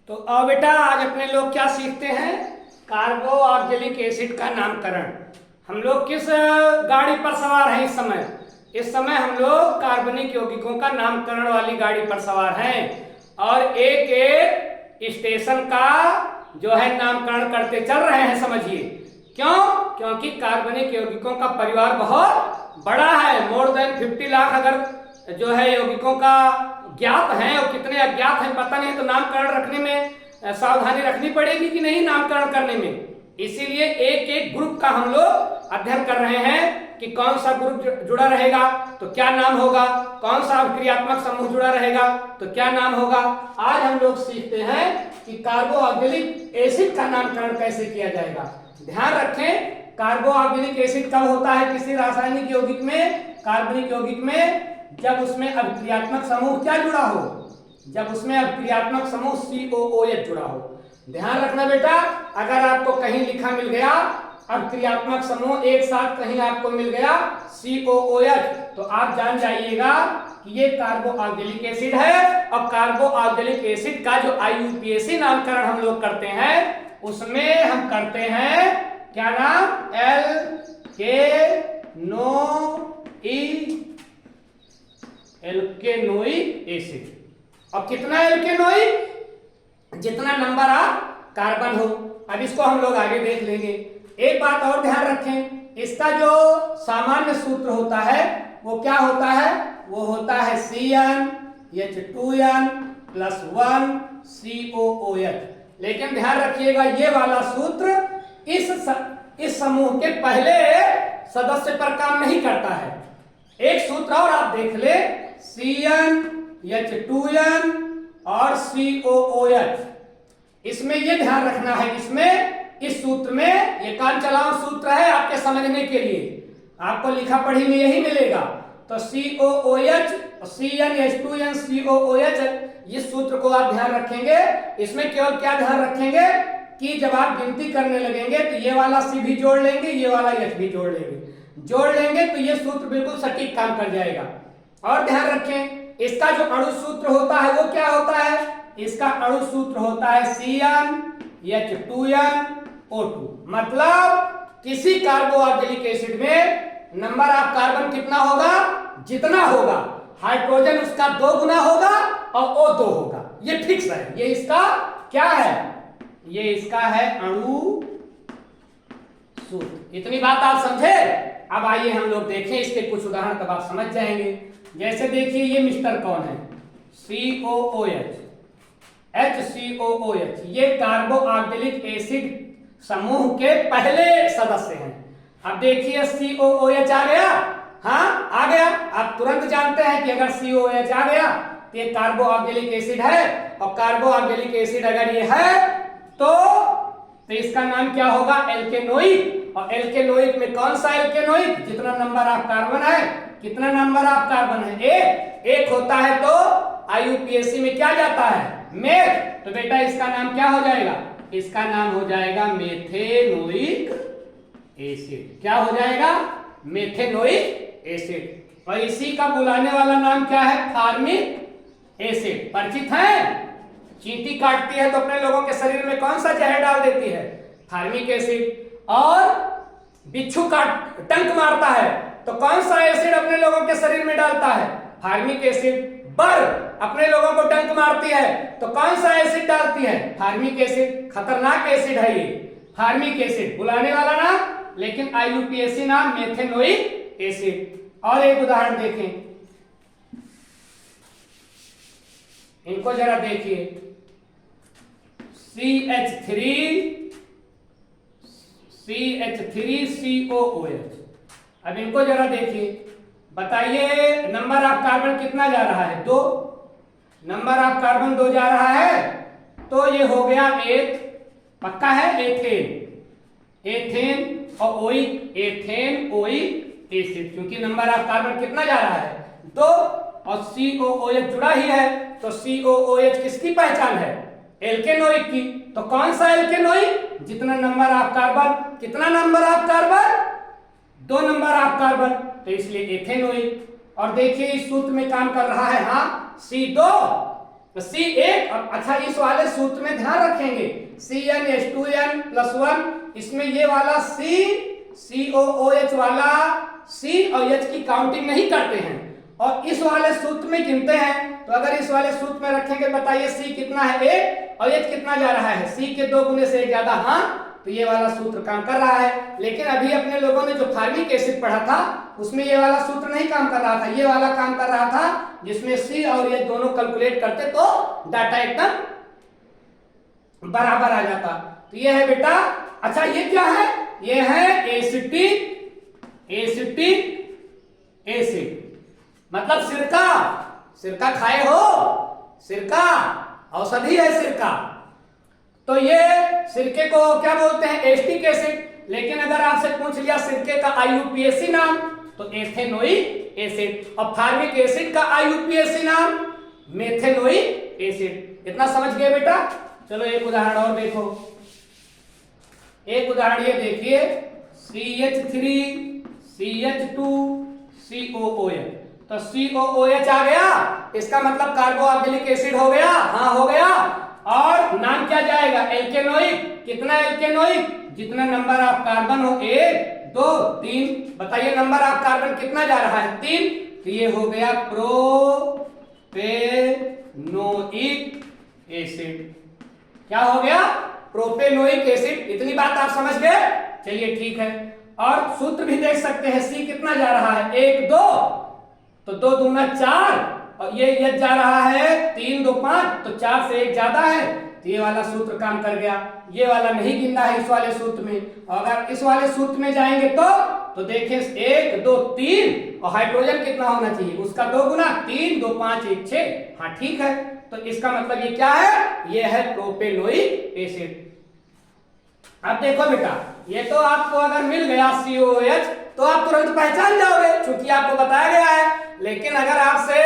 तो अब बेटा आज अपने लोग क्या सीखते हैं, कार्बोक्जिलिक एसिड का नामकरण। हम लोग किस गाड़ी पर सवार हैं इस समय? इस समय हम लोग कार्बनिक यौगिकों का नामकरण वाली गाड़ी पर सवार हैं और एक एक स्टेशन का जो है नामकरण करते चल रहे हैं। समझिए क्यों? क्योंकि कार्बनिक यौगिकों का परिवार बहुत बड़ा है। मोर देन 50 लाख अगर जो है यौगिकों का ज्ञात हैं और कितने अज्ञात हैं पता नहीं, तो नामकरण रखने में सावधानी रखनी पड़ेगी कि नहीं नामकरण करने में। इसीलिए एक एक ग्रुप का हम लोग अध्ययन कर रहे हैं कि कौन सा ग्रुप जुड़ा रहेगा तो क्या नाम होगा, कौन सा क्रियात्मक समूह जुड़ा रहेगा तो क्या नाम होगा। आज हम लोग सीखते हैं कि कार्बोक्जिलिक एसिड का नामकरण कैसे किया जाएगा। ध्यान रखें, कार्बोक्जिलिक एसिड कब होता है किसी रासायनिक यौगिक में? कार्बनिक यौगिक में जब उसमें अभिक्रियात्मक समूह क्या जुड़ा हो, जब उसमें अभिक्रियात्मक समूह COOH जुड़ा हो। ध्यान रखना बेटा, अगर आपको कहीं लिखा मिल गया अभिक्रियात्मक समूह एक साथ कहीं आपको मिल गया COOH, तो आप जान जाइएगा कि ये कार्बोक्जिलिक एसिड है। और कार्बोक्जिलिक एसिड का जो IUPAC नामकरण हम लोग करते हैं उसमें हम करते हैं क्या नाम? एल्केनोइक एसिड। और कितना एल्केनोइक? जितना नंबर ऑफ कार्बन हो। अब इसको हम लोग आगे देख लेंगे। एक बात और ध्यान रखें, इसका जो सामान्य सूत्र होता है वो क्या होता है? वो होता है CnH2n + 1 COOH। लेकिन ध्यान रखिएगा ये वाला सूत्र इस समूह के पहले सदस्य पर काम नहीं करता है। एक सूत्र और आप देख ले, CnH2n और COOH। इसमें ये ध्यान रखना है, इसमें इस सूत्र में ये काम चलाओ सूत्र है आपके समझने के लिए, आपको लिखा पढ़ी में यही मिलेगा। तो COOH, CnH2n COOH, इस सूत्र को आप ध्यान रखेंगे। इसमें केवल क्या ध्यान रखेंगे कि जब आप गिनती करने लगेंगे तो ये वाला C भी जोड़ लेंगे, ये वाला H भी जोड़ लेंगे तो ये सूत्र बिल्कुल सटीक काम कर जाएगा। और ध्यान रखें, इसका जो अणु सूत्र होता है वो क्या होता है? इसका अणु सूत्र होता है CnH2nO2। मतलब किसी कार्बोक्जिलिक एसिड में नंबर ऑफ कार्बन कितना होगा? जितना होगा हाइड्रोजन उसका 2 गुना होगा और O2 होगा। ये फिक्स है, ये इसका क्या है? ये इसका है अणु सूत्र। इतनी बात आप समझे? अब आइए हम लोग देखें इसके कुछ उदाहरण, तब आप समझ जाएंगे। जैसे देखिए ये मिस्टर कौन है? COOH, HCOOH। ये कार्बोक्जिलिक एसिड समूह के पहले सदस्य हैं। अब देखिए COOH आ गया, हाँ आ गया। आप तुरंत जानते हैं कि अगर COOH आ गया तो ये कार्बोक्जिलिक एसिड है। और कार्बोक्जिलिक एसिड अगर ये है तो इसका नाम क्या होगा? एल्केनोइक। और एल्केनोइक में कौन सा एल्केनोइक? जितना नंबर ऑफ कार्बन है। कितना नंबर ऑफ कार्बन है? एक होता है तो IUPAC में क्या जाता है? मेथ। तो बेटा इसका नाम क्या हो जाएगा? इसका नाम हो जाएगा मेथेनोइक एसिड। क्या हो जाएगा? Methanoic acid. और इसी का बुलाने वाला नाम क्या है? Formic acid. परिचित है? चींटी काटती है तो अपने लोगों के शरीर में कौन सा जहर डाल देती है? Formic acid. और बिच्छू का डंक मारता है तो कौन सा एसिड अपने लोगों के शरीर में डालता है? Formic acid. बर अपने लोगों को डंक मारती है तो कौन सा एसिड डालती है? Formic acid. खतरनाक एसिड है ये फॉर्मिक एसिड, बुलाने वाला नाम, लेकिन IUPAC नाम मेथेनोइक एसिड। और एक उदाहरण देखें, इनको जरा देखिए, CH3COOH। अब इनको जरा देखिए, बताइए नंबर ऑफ कार्बन कितना जा रहा है? 2। नंबर ऑफ कार्बन 2 जा रहा है तो ये हो गया एक, पक्का है, एथेन और ओइक, एथेनोइक एसिड। क्योंकि नंबर ऑफ कार्बन कितना जा रहा है? 2 और COOH जुड़ा ही है तो COOH किसकी पहचान है? एल्केनोइक की। तो कौन सा एल्केनोइक? जितना नंबर ऑफ कार्बन। कितना number of carbon? 2 number of carbon, तो इसलिए एथेनोइक। और देखिए इस सूत्र में काम कर रहा है, हाँ C2 तो C1, अच्छा इस वाले सूत्र में ध्यान रखेंगे CnH2n+1, इसमें ये वाला COOH वाला C और H की काउंटिंग नहीं करते हैं और इस वाले सूत्र में गिनते हैं। तो अगर इस वाले सूत्र में रखेंगे, बताइए C कितना है 1 और H कितना जा रहा है, C के 2 गुने से 1 ज्यादा, हाँ, तो ये वाला सूत्र काम कर रहा है। लेकिन अभी अपने लोगों ने जो फार्मिक एसिड पढ़ा था उसमें ये वाला सूत्र नहीं काम कर रहा था, ये वाला काम कर रहा था, जिसमें C और H दोनों कैलकुलेट करते तो डाटा एकदम बराबर आ जाता। तो ये है बेटा, अच्छा ये क्या है, ये है एसिटिक एसिड, मतलब सिरका। सिरका खाए हो, सिरका औषधि है सिरका, तो ये सिरके को क्या बोलते हैं, एसिटिक एसिड। लेकिन अगर आपसे पूछ लिया सिरके का IUPAC नाम तो एथेनोइक एसिड, और फार्मिक एसिड का IUPAC नाम मेथेनोइक एसिड। इतना समझ गए बेटा। चलो एक उदाहरण और देखो, एक उदाहरण ये देखिए, CH3CH2COOH, तो COOH आ गया, इसका मतलब कार्बोक्सिलिक एसिड हो गया, हाँ हो गया। और नाम क्या जाएगा, एल्केनोइक। कितना एल्केनोइक, जितना नंबर ऑफ कार्बन हो 1 2 3, बताइए नंबर ऑफ कार्बन कितना जा रहा है 3, तो ये हो गया प्रोपेनोइक एसिड। क्या हो गया, प्रोपेनोइक एसिड। इतनी बात आप समझ गए, चलिए ठीक है। और सूत्र भी देख सकते हैं, C कितना जा रहा है 1 2, तो 2 दूना 4, और ये H जा रहा है 3 2 5, तो 4 से 1 ज्यादा है, तो ये वाला सूत्र काम कर गया। ये वाला नहीं गिनना है इस वाले सूत्र में। और अगर इस वाले सूत्र में जाएंगे तो देखें 1 2 3, और हाइड्रोजन कितना होना चाहिए, उसका 2 गुना, 3 2 5 1 6, हाँ ठीक है। तो इसका मतलब ये क्या है, ये है प्रोपेनोइक एसिड। अब देखो बेटा, ये तो आपको अगर मिल गया COOH तो आप तुरंत पहचान जाओगे, क्योंकि आपको बताया गया है। लेकिन अगर आपसे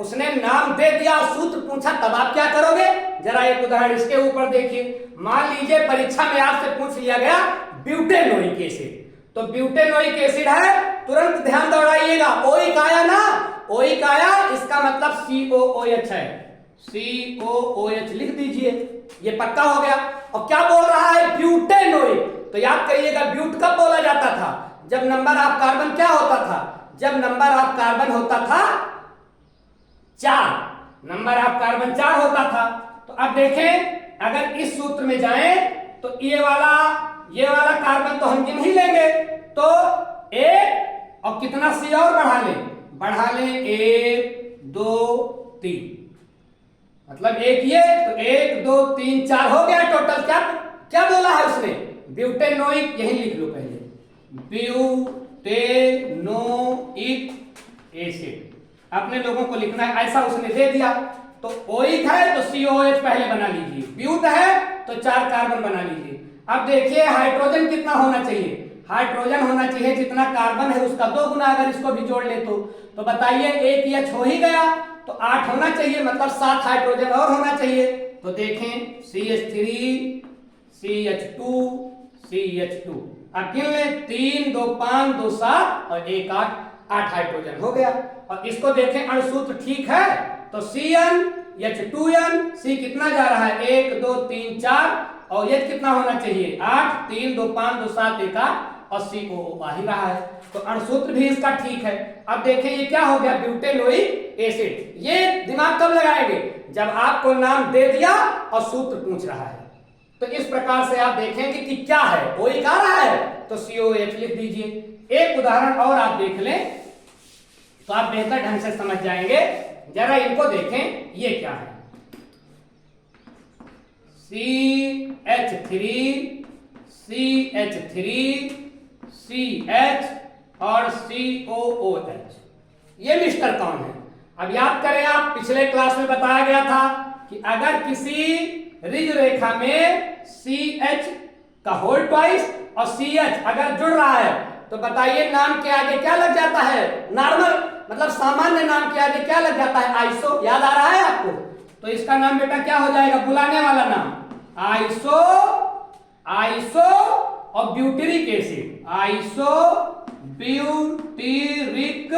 उसने नाम दे दिया और सूत्र पूछा, तब आप क्या करोगे, जरा एक उदाहरण इसके ऊपर देखिए। मान लीजिए परीक्षा में आपसे पूछ लिया गया ब्यूटेनोइक एसिड, तो ब्यूटेनोइक एसिड है, तुरंत ध्यान दौड़ाइएगा, ओइक आया ना, ओइक आया, इसका मतलब COOH है, COOH लिख दीजिए, ये पक्का हो गया। और क्या बोल रहा है, ब्यूटेनोइक, तो याद करिएगा ब्यूट कब बोला जाता था, जब नंबर ऑफ कार्बन क्या होता था, जब नंबर ऑफ कार्बन होता था 4, नंबर ऑफ कार्बन 4 होता था। तो अब देखें, अगर इस सूत्र में जाएं तो ये वाला कार्बन तो हम गिन ही लेंगे, तो 1 और कितना C और बढ़ा लें 1 2 3, मतलब एक ये, तो 1 2 3 4 हो गया टोटल। क्या बोला है उसने, ब्यूटेनोइक, यही लिख लो पहले, ब्यूटेनोइक एसिड। अपने लोगों को लिखना है, ऐसा उसने दे दिया। तो ओइक है तो COOH पहले बना लीजिए, ब्यूट है तो 4 कार्बन बना लीजिए। अब देखिए हाइड्रोजन कितना होना चाहिए, हाइड्रोजन होना चाहिए जितना कार्बन है उसका 2 गुना, अगर इसको भी जोड़ ले तो बताइए 1 H हो ही गया, तो 8 होना चाहिए, मतलब 7 हाइड्रोजन और होना चाहिए। तो देखें CH3 CH2 CH2, अब गिन लें 3 2 5 2 7 और 1 8, 8 हाइड्रोजन हो गया। और इसको देखें अणुसूत्र ठीक है, तो CnH2n, C कितना जा रहा है 1 2 3 4, और H कितना होना चाहिए 8, 3 2 5 2 7 1 8, और COO आ ही रहा है, तो अणुसूत्र भी इसका ठीक है। अब देखें ये क्या हो गया, ब्यूटेनोइक एसिड। ये दिमाग कब लगाएंगे, जब आपको नाम दे दिया और सूत्र पूछ रहा है। तो इस प्रकार से आप देखेंगे कि क्या है, ओइक आ रहा है तो COOH लिख दीजिए। एक उदाहरण और आप देख लें तो आप बेहतर ढंग से समझ जाएंगे। जरा इनको देखें, ये क्या है, CH3 CH3 CH और COOH, ये मिस्टर कौन है। अब याद करें, आप पिछले क्लास में बताया गया था कि अगर किसी ऋज रेखा में CH का होल ट्वाइस और CH अगर जुड़ रहा है तो बताइए नाम के आगे क्या लग जाता है, नॉर्मल, मतलब सामान्य नाम के आगे क्या लग जाता है, आइसो। याद आ रहा है आपको, तो इसका नाम बेटा क्या हो जाएगा, बुलाने वाला नाम आइसो और butyric acid, iso butyric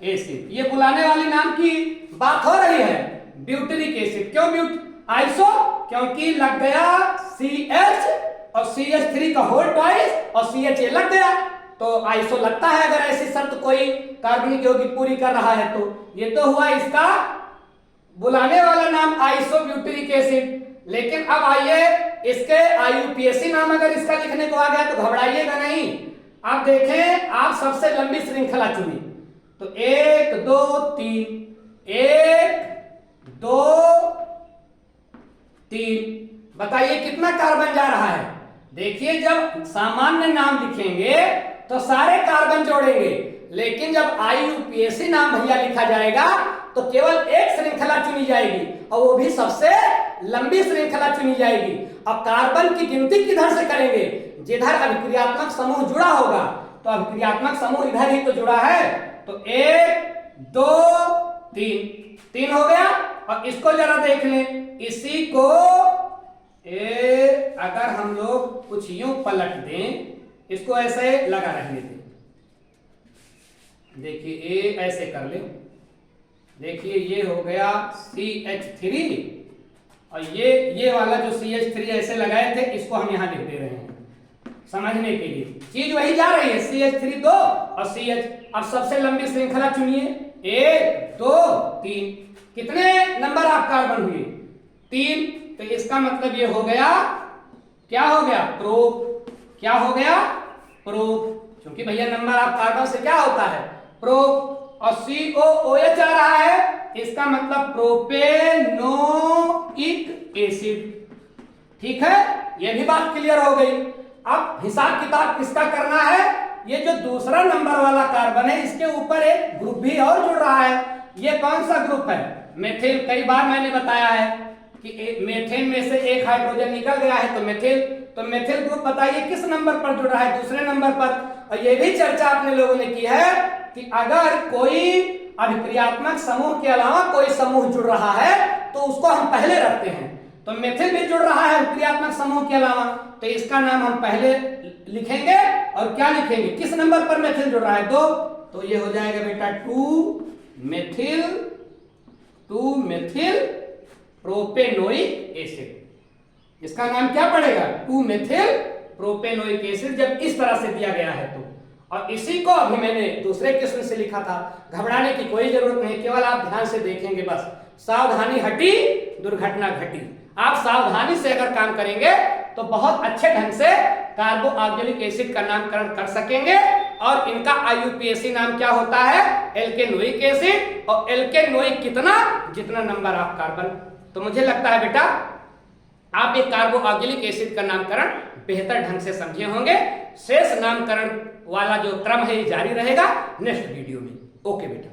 acid. ये बुलाने वाली नाम की बात हो रही है, ब्यूटेरिक एसिड। क्यों आइसो? क्योंकि लग गया CH और CH3 का होल ट्वाइस और CHA लग गया, तो आइसो लगता है अगर ऐसी शर्त कोई कार्बनिक यौगिक पूरी कर रहा है तो। ये तो हुआ इसका बुलाने वाला नाम आइसो ब्यूटेरिक एसिड। लेकिन अब आइए इसके IUPAC नाम अगर इसका लिखने को आ गया तो घबराइएगा नहीं। आप देखें, आप सबसे लंबी श्रृंखला चुनी तो 1 2 3, 1 2 3, बताइए कितना कार्बन जा रहा है? देखिए, जब सामान्य नाम लिखेंगे तो सारे कार्बन जोड़ेंगे, लेकिन जब IUPAC नाम भैया लिखा जाएगा तो केवल एक श्रृंखला चुनी जाएगी और वो भी सबसे लंबी श्रृंखला चुनी जाएगी। अब कार्बन की गिनती किधर से करेंगे? जिधर अभिक्रियात्मक समूह जुड़ा होगा, तो अभिक्रियात्मक समूह इधर ही तो जुड़ा है, तो 1 2 3 हो गया। और इसको जरा देख लें, इसी को अगर हम लोग कुछ यूं पलट दें, इसको ऐसे लगा रहने दें, देखिए ऐसे कर ले, देखिए ये हो गया CH3 और ये वाला जो CH3 ऐसे लगाए थे इसको हम यहां लिख दे रहे हैं समझने के लिए। चीज वही जा रही है, CH3 2 और CH। अब सबसे लंबी श्रृंखला चुनिए, 1 2 3, कितने नंबर ऑफ कार्बन हुए? 3। तो इसका मतलब ये हो गया, क्या हो गया? प्रोप। क्या हो गया? प्रोप। क्योंकि भैया नंबर ऑफ कार्बन से क्या होता है? प्रोप। और COOH आ रहा है, इसका मतलब प्रोपेनोइक एसिड। ठीक है, यह भी बात क्लियर हो गई। अब हिसाब किताब किसका करना है? ये जो दूसरा नंबर वाला कार्बन है इसके ऊपर एक ग्रुप भी और जुड़ रहा है। ये कौन सा ग्रुप है? मेथिल। कई बार मैंने बताया है कि मेथेन में से एक हाइड्रोजन निकल गया है तो मेथिल। तो मेथिल ग्रुप बताइए किस नंबर पर जुड़ रहा है? दूसरे नंबर पर। और ये भी चर्चा आपने लोगों ने की है कि अगर कोई अभिक्रियात्मक समूह के अलावा कोई समूह जुड़ रहा है तो उसको हम पहले रखते हैं। तो मेथिल भी जुड़ रहा है अभिक्रियात्मक समूह के अलावा, तो इसका नाम हम पहले लिखेंगे। और क्या लिखेंगे? किस नंबर पर मेथिल जुड़ रहा है? 2। तो ये हो जाएगा बेटा 2 मेथिल प्रोपेनोइक एसिड। इसका नाम क्या पड़ेगा? 2 मेथिल प्रोपेनोइक एसिड, जब इस तरह से दिया गया है तो। और इसी को अभी मैंने दूसरे किस्म से लिखा था। घबराने की कोई जरूरत नहीं, केवल आप ध्यान से देखेंगे बस। सावधानी हटी दुर्घटना घटी। आप सावधानी से अगर काम करेंगे तो बहुत अच्छे ढंग से कार्बो ऑक्जेलिक एसिड का नामकरण कर सकेंगे। और इनका IUPAC नाम क्या होता है? एल्केनोइक एसिड। और एल्केनोइक कितना? जितना नंबर ऑफ कार्बन। तो मुझे लगता है बेटा आप एक कार्बो ऑक्जेलिक एसिड का नामकरण बेहतर ढंग से समझे होंगे। शेष नामकरण वाला जो क्रम है ये जारी रहेगा नेक्स्ट वीडियो में। ओके बेटा।